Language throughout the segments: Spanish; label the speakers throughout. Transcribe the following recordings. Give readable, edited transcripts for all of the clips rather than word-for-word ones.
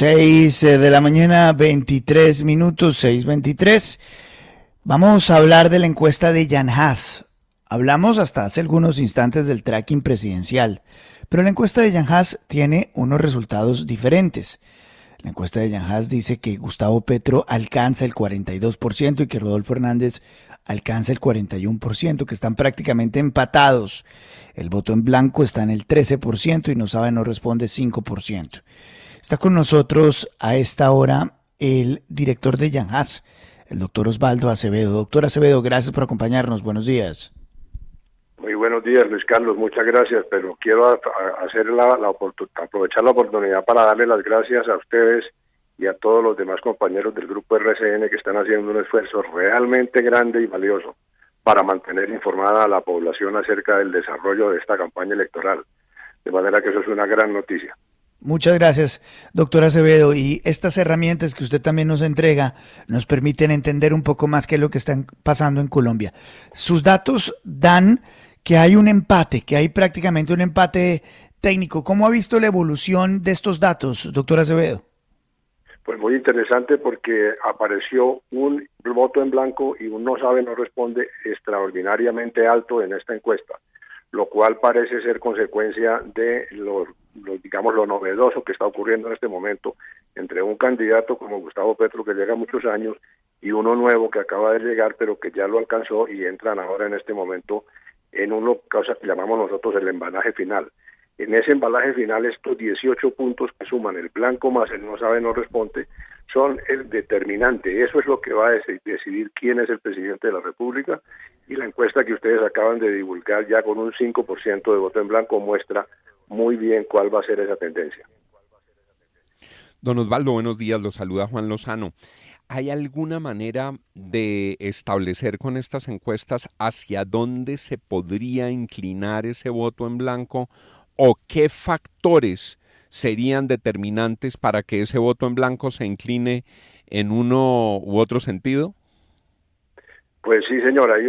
Speaker 1: 6 de la mañana, 23 minutos, 6:23. Vamos a hablar de la encuesta de Jan Haas. Hablamos hasta hace algunos instantes del tracking presidencial, pero la encuesta de Jan Haas tiene unos resultados diferentes. La encuesta de Jan Haas dice que Gustavo Petro alcanza el 42% y que Rodolfo Hernández alcanza el 41%, que están prácticamente empatados. El voto en blanco está en el 13% y no sabe, no responde 5%. Está con nosotros a esta hora el director de Jan Haas, el doctor Osvaldo Acevedo. Doctor Acevedo, gracias por acompañarnos. Buenos días.
Speaker 2: Muy buenos días, Luis Carlos. Muchas gracias, pero quiero aprovechar la oportunidad para darle las gracias a ustedes y a todos los demás compañeros del Grupo RCN que están haciendo un esfuerzo realmente grande y valioso para mantener informada a la población acerca del desarrollo de esta campaña electoral. De manera que eso es una gran noticia.
Speaker 1: Muchas gracias, doctor Acevedo. Y estas herramientas que usted también nos entrega nos permiten entender un poco más qué es lo que está pasando en Colombia. Sus datos dan que hay un empate, que hay prácticamente un empate técnico. ¿Cómo ha visto la evolución de estos datos, doctor Acevedo?
Speaker 2: Pues muy interesante porque apareció un voto en blanco y un no sabe, no responde extraordinariamente alto en esta encuesta, lo cual parece ser consecuencia de lo novedoso que está ocurriendo en este momento entre un candidato como Gustavo Petro, que llega a muchos años, y uno nuevo que acaba de llegar, pero que ya lo alcanzó y entran ahora en este momento en una cosa que llamamos nosotros el embalaje final. En ese embalaje final, estos 18 puntos que suman el blanco más el no sabe, no responde, son el determinante. Eso es lo que va a decidir quién es el presidente de la República, y la encuesta que ustedes acaban de divulgar ya con un 5% de voto en blanco muestra muy bien cuál va a ser esa tendencia.
Speaker 3: Don Osvaldo, buenos días, lo saluda Juan Lozano. ¿Hay alguna manera de establecer con estas encuestas hacia dónde se podría inclinar ese voto en blanco o qué factores serían determinantes para que ese voto en blanco se incline en uno u otro sentido?
Speaker 2: Pues sí, señor, hay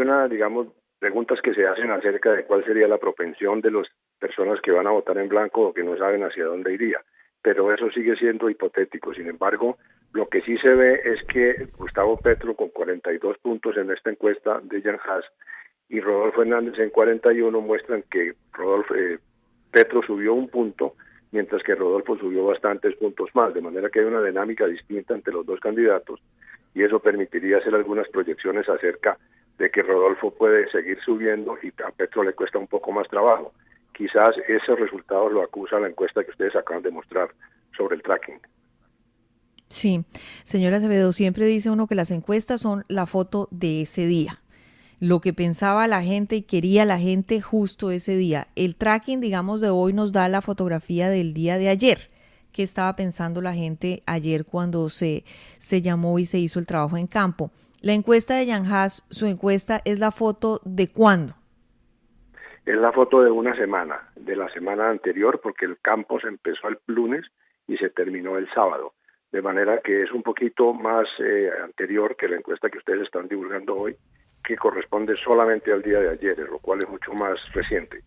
Speaker 2: preguntas que se hacen acerca de cuál sería la propensión de las personas que van a votar en blanco o que no saben hacia dónde iría, pero eso sigue siendo hipotético. Sin embargo, lo que sí se ve es que Gustavo Petro con 42 puntos en esta encuesta de Jan Haas y Rodolfo Hernández en 41 muestran que Petro subió un punto, mientras que Rodolfo subió bastantes puntos más, de manera que hay una dinámica distinta entre los dos candidatos, y eso permitiría hacer algunas proyecciones acerca de que Rodolfo puede seguir subiendo y a Petro le cuesta un poco más trabajo. Quizás esos resultados lo acusa la encuesta que ustedes acaban de mostrar sobre el tracking.
Speaker 4: Sí, señora Acevedo, siempre dice uno que las encuestas son la foto de ese día, lo que pensaba la gente y quería la gente justo ese día. El tracking, digamos, de hoy nos da la fotografía del día de ayer. ¿Qué estaba pensando la gente ayer cuando se llamó y se hizo el trabajo en campo? La encuesta de Jan Haas, su encuesta es la foto de ¿cuándo?
Speaker 2: Es la foto de una semana, de la semana anterior, porque el campo se empezó el lunes y se terminó el sábado. De manera que es un poquito más anterior que la encuesta que ustedes están divulgando hoy, que corresponde solamente al día de ayer, lo cual es mucho más reciente.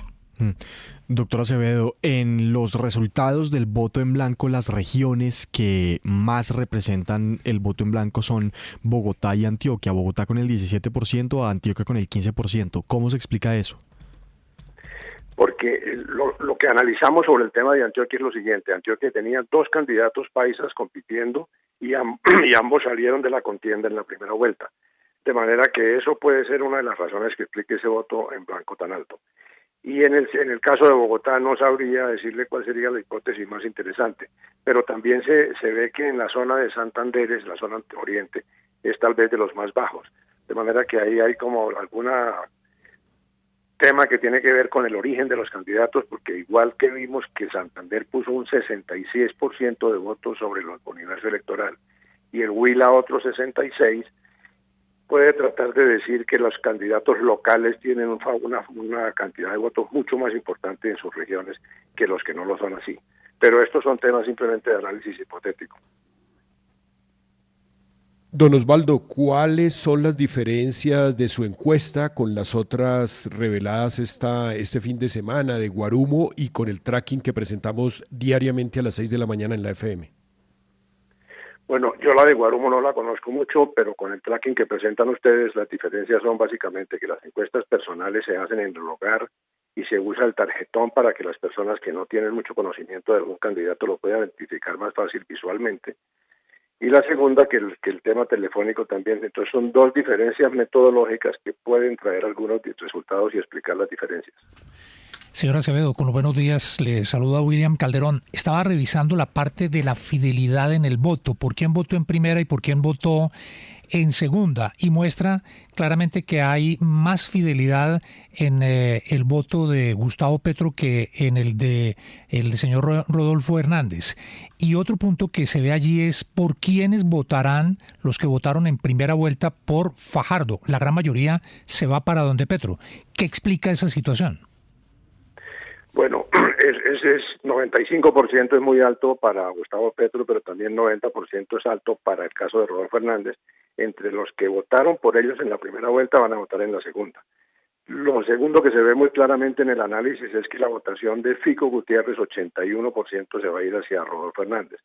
Speaker 5: Doctor Acevedo, en los resultados del voto en blanco, las regiones que más representan el voto en blanco son Bogotá y Antioquia. Bogotá con el 17%, Antioquia con el 15%. ¿Cómo se explica eso?
Speaker 2: Porque lo que analizamos sobre el tema de Antioquia es lo siguiente. Antioquia tenía dos candidatos paisas compitiendo y ambos salieron de la contienda en la primera vuelta. De manera que eso puede ser una de las razones que explique ese voto en blanco tan alto. Y en el caso de Bogotá no sabría decirle cuál sería la hipótesis más interesante, pero también se ve que en la zona de Santander, la zona oriente, es tal vez de los más bajos. De manera que ahí hay como alguna tema que tiene que ver con el origen de los candidatos, porque igual que vimos que Santander puso un 66% de votos sobre el universo electoral y el Huila otro 66%, puede tratar de decir que los candidatos locales tienen una cantidad de votos mucho más importante en sus regiones que los que no lo son así. Pero estos son temas simplemente de análisis hipotético.
Speaker 6: Don Osvaldo, ¿cuáles son las diferencias de su encuesta con las otras reveladas este fin de semana de Guarumo y con el tracking que presentamos diariamente a las 6 de la mañana en la FM?
Speaker 2: Bueno, yo la de Guarumo no la conozco mucho, pero con el tracking que presentan ustedes, las diferencias son básicamente que las encuestas personales se hacen en el hogar y se usa el tarjetón para que las personas que no tienen mucho conocimiento de algún candidato lo puedan identificar más fácil visualmente. Y la segunda, que el tema telefónico también. Entonces son dos diferencias metodológicas que pueden traer algunos resultados y explicar las diferencias.
Speaker 7: Señor Acevedo, con los buenos días, le saluda William Calderón. Estaba revisando la parte de la fidelidad en el voto, por quién votó en primera y por quién votó en segunda, y muestra claramente que hay más fidelidad en el voto de Gustavo Petro que en el de el señor Rodolfo Hernández. Y otro punto que se ve allí es por quiénes votarán los que votaron en primera vuelta por Fajardo. La gran mayoría se va para donde Petro. ¿Qué explica esa situación?
Speaker 2: Bueno, ese es 95% es muy alto para Gustavo Petro, pero también 90% es alto para el caso de Rodolfo Hernández. Entre los que votaron por ellos en la primera vuelta van a votar en la segunda. Lo segundo que se ve muy claramente en el análisis es que la votación de Fico Gutiérrez, 81% se va a ir hacia Rodolfo Hernández.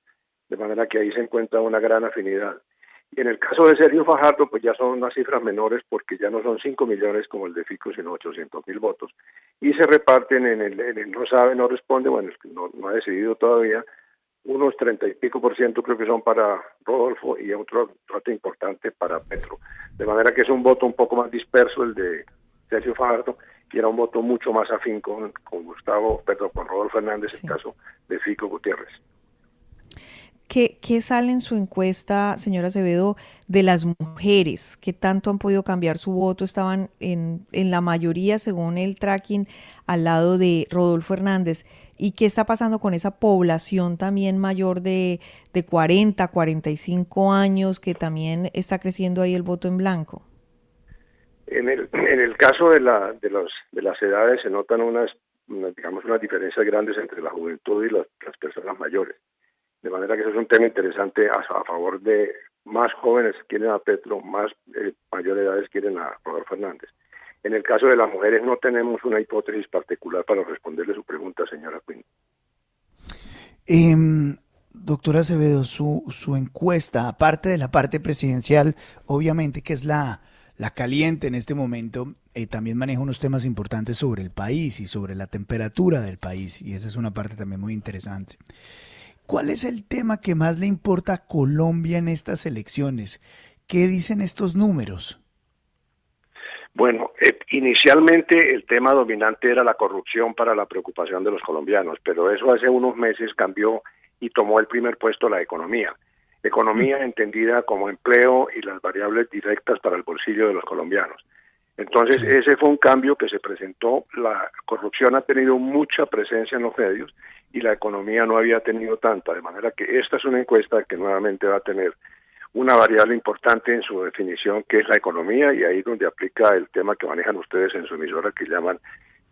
Speaker 2: De manera que ahí se encuentra una gran afinidad. Y en el caso de Sergio Fajardo, pues ya son unas cifras menores porque ya no son 5 millones como el de Fico, sino 800.000 votos. Y se reparten en el no sabe, no responde, bueno, no ha decidido todavía, unos 30 y pico % creo que son para Rodolfo y otro importante para Petro. De manera que es un voto un poco más disperso el de Sergio Fajardo y era un voto mucho más afín con Rodolfo Hernández, sí. El caso de Fico Gutiérrez.
Speaker 4: ¿Qué sale en su encuesta, señora Acevedo, de las mujeres? ¿Qué tanto han podido cambiar su voto? Estaban en la mayoría, según el tracking, al lado de Rodolfo Hernández. ¿Y qué está pasando con esa población también mayor de 40, 45 años, que también está creciendo ahí el voto en blanco?
Speaker 2: En el caso de las edades se notan unas diferencias grandes entre la juventud y las personas mayores. De manera que eso es un tema interesante a favor de más jóvenes quieren a Petro, más mayores edades quieren a Rodolfo Hernández. En el caso de las mujeres no tenemos una hipótesis particular para responderle su pregunta, señora Quinn.
Speaker 1: Doctora Acevedo, su encuesta, aparte de la parte presidencial, obviamente que es la caliente en este momento, también maneja unos temas importantes sobre el país y sobre la temperatura del país, y esa es una parte también muy interesante. ¿Cuál es el tema que más le importa a Colombia en estas elecciones? ¿Qué dicen estos números?
Speaker 2: Bueno, inicialmente el tema dominante era la corrupción para la preocupación de los colombianos, pero eso hace unos meses cambió y tomó el primer puesto la economía. Economía entendida como empleo y las variables directas para el bolsillo de los colombianos. Entonces, ese fue un cambio que se presentó. La corrupción ha tenido mucha presencia en los medios y la economía no había tenido tanta, de manera que esta es una encuesta que nuevamente va a tener una variable importante en su definición, que es la economía, y ahí donde aplica el tema que manejan ustedes en su emisora, que llaman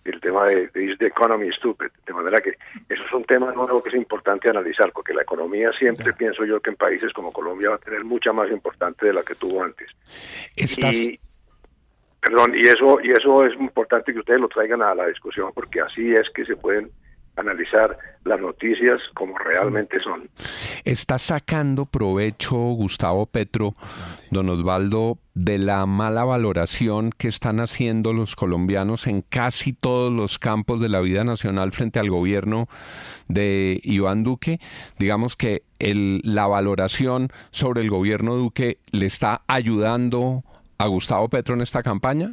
Speaker 2: el tema de ¿Is the economy stupid? De manera que eso es un tema nuevo que es importante analizar, porque la economía siempre pienso yo que en países como Colombia va a tener mucha más importante de la que tuvo antes. Y eso es importante que ustedes lo traigan a la discusión, porque así es que se pueden analizar las noticias como realmente son.
Speaker 3: ¿Está sacando provecho Gustavo Petro, don Osvaldo, de la mala valoración que están haciendo los colombianos en casi todos los campos de la vida nacional frente al gobierno de Iván Duque? Digamos que la valoración sobre el gobierno Duque le está ayudando a Gustavo Petro en esta campaña.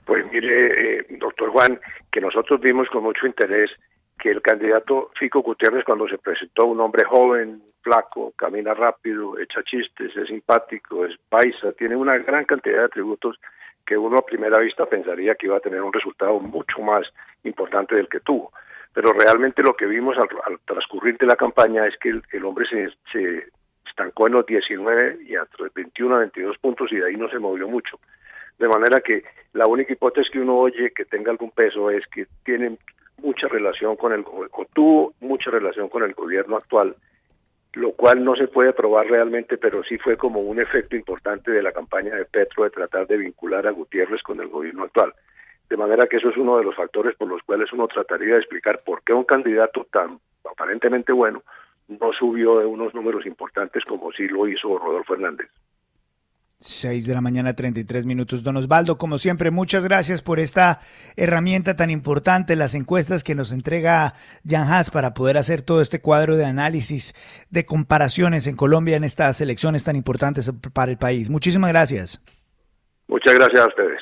Speaker 2: Pues mire, doctor Juan, que nosotros vimos con mucho interés que el candidato Fico Gutiérrez, cuando se presentó, un hombre joven, flaco, camina rápido, echa chistes, es simpático, es paisa, tiene una gran cantidad de atributos que uno a primera vista pensaría que iba a tener un resultado mucho más importante del que tuvo. Pero realmente lo que vimos al transcurrir de la campaña es que el hombre se estancó en los 19 y a 21 a 22 puntos y de ahí no se movió mucho. De manera que la única hipótesis que uno oye que tenga algún peso es que tiene mucha relación tuvo mucha relación con el gobierno actual, lo cual no se puede probar realmente, pero sí fue como un efecto importante de la campaña de Petro de tratar de vincular a Gutiérrez con el gobierno actual. De manera que eso es uno de los factores por los cuales uno trataría de explicar por qué un candidato tan aparentemente bueno no subió de unos números importantes como sí lo hizo Rodolfo Hernández.
Speaker 1: 6 de la mañana, 33 minutos. Don Osvaldo, como siempre, muchas gracias por esta herramienta tan importante, las encuestas que nos entrega Jan Haas para poder hacer todo este cuadro de análisis, de comparaciones en Colombia en estas elecciones tan importantes para el país. Muchísimas gracias.
Speaker 2: Muchas gracias a ustedes.